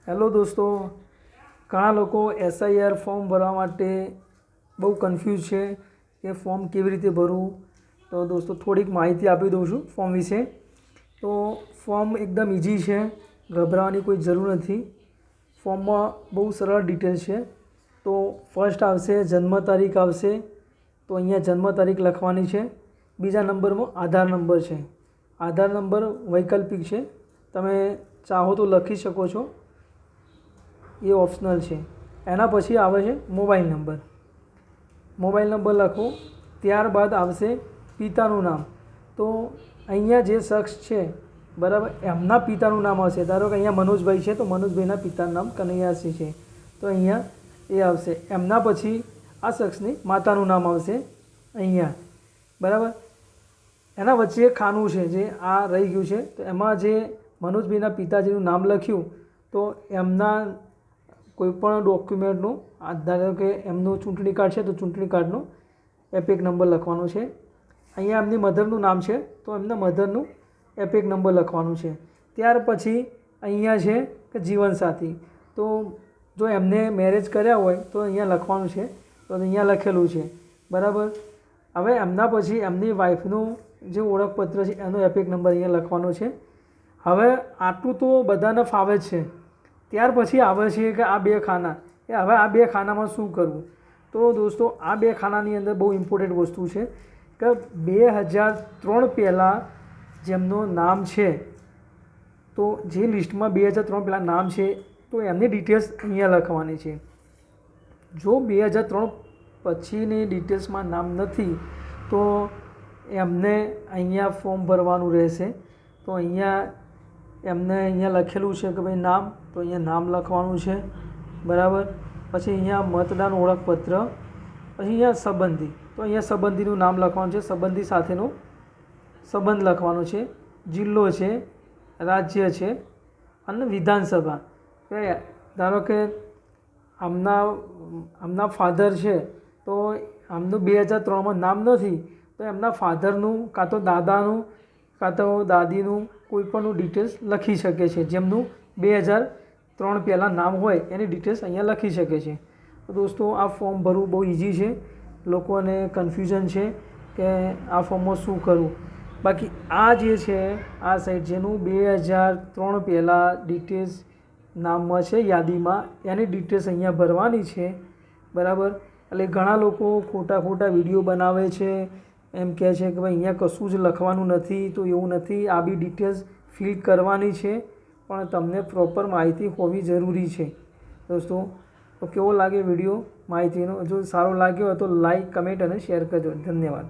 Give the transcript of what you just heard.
Hello દોસ્તો, ઘણા લોકો એસઆઈઆર ફોર્મ ભરવા માટે બહુ કન્ફ્યુઝ છે કે ફોર્મ કેવી રીતે ભરવું. તો દોસ્તો થોડીક માહિતી આપી દઉં છું ફોર્મ વિશે. તો ફોર્મ એકદમ ઇઝી છે, ગભરાવાની કોઈ જરૂર નથી. ફોર્મમાં બહુ સરળ ડિટેલ્સ છે. તો ફર્સ્ટ આવશે જન્મ તારીખ આવશે, તો અહીંયા જન્મ તારીખ લખવાની છે. બીજા નંબરમાં આધાર નંબર છે. આધાર નંબર વૈકલ્પિક છે, તમે ચાહો તો લખી શકો છો, એ ઓપ્શનલ છે. એના પછી આવે છે મોબાઈલ નંબર. મોબાઈલ નંબર લખો. ત્યારબાદ આવશે પિતાનું નામ. તો અહીંયા જે શખ્સ છે બરાબર, એમના પિતાનું નામ આવશે. ધારો કે અહીંયા મનોજભાઈ છે, તો મનોજભાઈના પિતાનું નામ કનૈયાસિંહ છે, તો અહીંયા એ આવશે. એમના પછી આ શખ્સની માતાનું નામ આવશે અહીંયા, બરાબર. એના વચ્ચે એક ખાનું છે જે આ રહી ગયું છે, તો એમાં જે મનોજભાઈના પિતાજીનું નામ લખ્યું, તો એમના કોઈપણ ડોક્યુમેન્ટનું, ધારો કે એમનું ચૂંટણી કાર્ડ છે તો ચૂંટણી કાર્ડનો એપિક નંબર લખવાનો છે. અહીંયા એમની મધરનું નામ છે, તો એમના મધરનું એપિક નંબર લખવાનું છે. ત્યાર પછી અહીંયા છે કે જીવનસાથી, તો જો એમને મેરેજ કર્યા હોય તો અહીંયા લખવાનું છે, તો અહીંયા લખેલું છે, બરાબર. હવે એમના પછી એમની વાઈફનું જે ઓળખપત્ર છે એનો એપિક નંબર અહીંયા લખવાનો છે. હવે આટલું તો બધાને ફાવે જ છે. ત્યાર પછી આવે છે કે આ બે ખાના, એ હવે આ બે ખાનામાં શું કરવું. તો દોસ્તો આ બે ખાનાની અંદર બહુ ઇમ્પોર્ટન્ટ વસ્તુ છે કે 2003 પહેલાં જેમનું નામ છે, તો જે લિસ્ટમાં 2003 પહેલાં નામ છે, તો એમની ડિટેલ્સ અહીંયા લખવાની છે. જો 2003 પછીની ડિટેલ્સમાં નામ નથી, તો એમને અહીંયા ફોર્મ ભરવાનું રહેશે. તો અહીંયા એમને અહીંયા લખેલું છે કે ભાઈ નામ, તો અહીંયા નામ લખવાનું છે, બરાબર. પછી અહીંયા મતદાન ઓળખપત્ર, પછી અહીંયા સંબંધી, તો અહીંયા સંબંધીનું નામ લખવાનું છે, સંબંધી સાથેનો સંબંધ લખવાનો છે. જિલ્લો છે, રાજ્ય છે અને વિધાનસભા. ધારો કે આમના ફાધર છે, તો આમનું 2003માં નામ નથી, તો એમના ફાધરનું કાં તો દાદાનું કાં તો દાદીનું કોઈપણનું ડિટેલ્સ લખી શકે છે. જેમનું 2003 પહેલાં નામ હોય એની ડિટેલ્સ અહીંયા લખી શકે છે. તો દોસ્તો આ ફોર્મ ભરવું બહુ ઇઝી છે. લોકોને કન્ફ્યુઝન છે કે આ ફોર્મમાં શું કરવું. બાકી આ જે છે આ સાઈડ જેનું 2003 પહેલાં ડિટેલ્સ નામમાં છે યાદીમાં, એની ડિટેલ્સ અહીંયા ભરવાની છે, બરાબર. એટલે ઘણા લોકો ખોટા વિડીયો બનાવે છે, એમ કહે છે કે ભાઈ અહીંયા કશું જ લખવાનું નથી. તો એવું નથી, આ બી ડિટેલ્સ ફિલ કરવાની છે, પણ તમને પ્રોપર માહિતી હોવી જરૂરી છે. દોસ્તો તો કેવો લાગે વિડીયો માહિતીનો? જો સારો લાગ્યો હોય તો લાઈક, કમેન્ટ અને શેર કરજો. ધન્યવાદ.